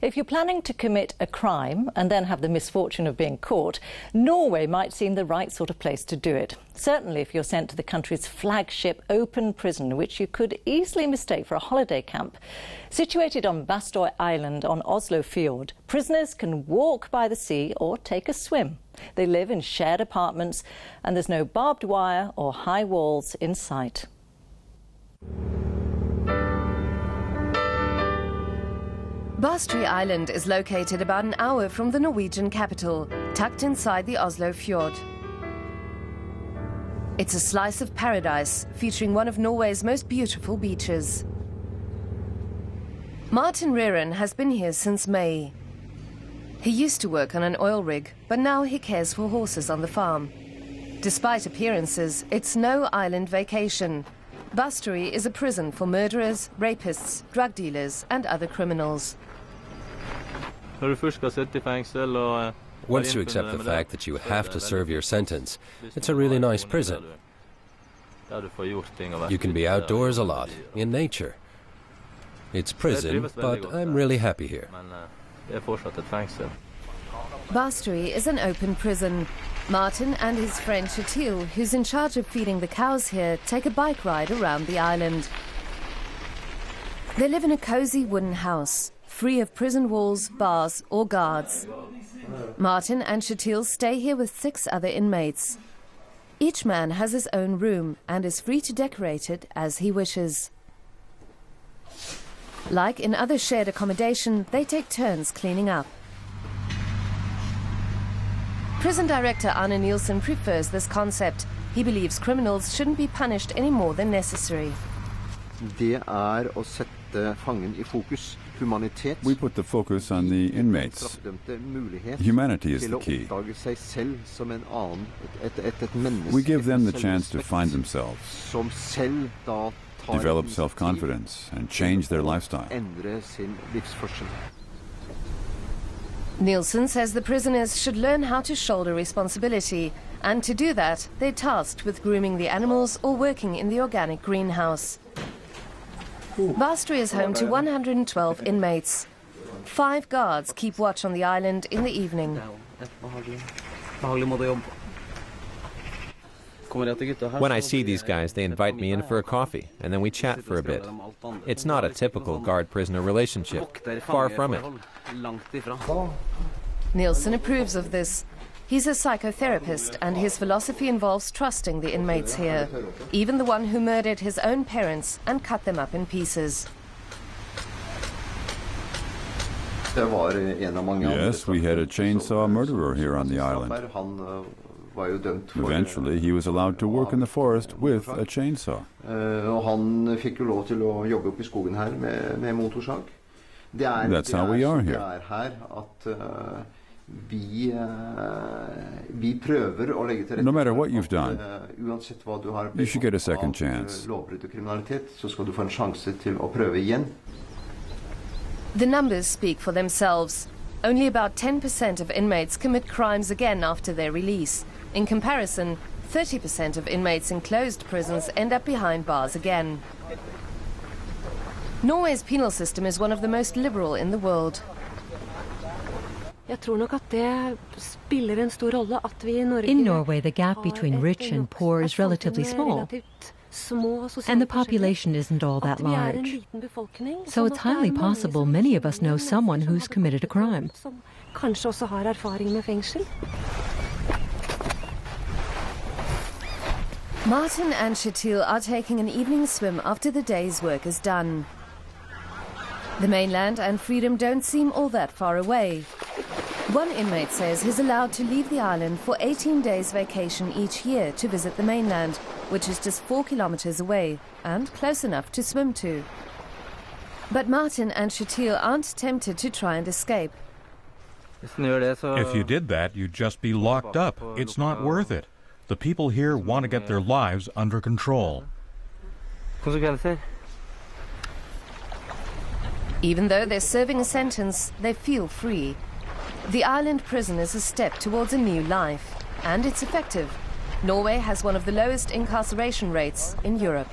If you're planning to commit a crime and then have the misfortune of being caught, Norway might seem the right sort of place to do it. Certainly if you're sent to the country's flagship open prison, which you could easily mistake for a holiday camp. Situated on Bastoy Island on Oslo fjord, prisoners can walk by the sea or take a swim. They live in shared apartments and there's no barbed wire or high walls in sight. Bastoy Island is located about an hour from the Norwegian capital, tucked inside the Oslo fjord. It's a slice of paradise, featuring one of Norway's most beautiful beaches. Martin Reeren has been here since May. He used to work on an oil rig, but now he cares for horses on the farm. Despite appearances, it's no island vacation. Bastoy is a prison for murderers, rapists, drug dealers and other criminals. Once you accept the fact that you have to serve your sentence, it's a really nice prison. You can be outdoors a lot, in nature. It's prison, but I'm really happy here. Bastoy is an open prison. Martin and his friend Chih-Huei, who's in charge of feeding the cows here, take a bike ride around the island. They live in a cozy wooden house, free of prison walls, bars or guards. Martin and Chih-Huei stay here with 6 other inmates. Each man has his own room and is free to decorate it as he wishes. Like in other shared accommodation, they take turns cleaning up. Prison director Arne Nielsen prefers this concept. He believes criminals shouldn't be punished any more than necessary. We put the focus on the inmates. Humanity is the key. We give them the chance to find themselves, develop self-confidence and change their lifestyle. Nielsen says the prisoners should learn how to shoulder responsibility, and to do that, they're tasked with grooming the animals or working in the organic greenhouse. Bastoy is home to 112 inmates. 5 guards keep watch on the island in the evening. When I see these guys, they invite me in for a coffee, and then we chat for a bit. It's not a typical guard-prisoner relationship. Far from it. Nielsen approves of this. He's a psychotherapist, and his philosophy involves trusting the inmates here, even the one who murdered his own parents and cut them up in pieces. Yes, we had a chainsaw murderer here on the island. Eventually, he was allowed to work in the forest with a chainsaw. That's how we are here. No matter what you've done, you should get a second chance. The numbers speak for themselves. Only about 10% of inmates commit crimes again after their release. In comparison, 30% of inmates in closed prisons end up behind bars again. Norway's penal system is one of the most liberal in the world. In Norway, the gap between rich and poor is relatively small, and the population isn't all that large. So it's highly possible many of us know someone who's committed a crime. Martin and Chih-Huei are taking an evening swim after the day's work is done. The mainland and freedom don't seem all that far away. One inmate says he's allowed to leave the island for 18 days vacation each year to visit the mainland, which is just 4 kilometers away and close enough to swim to. But Martin and Chih-Huei aren't tempted to try and escape. If you did that, you'd just be locked up. It's not worth it. The people here want to get their lives under control. Even though they're serving a sentence, they feel free. The island prison is a step towards a new life, and it's effective. Norway has one of the lowest incarceration rates in Europe.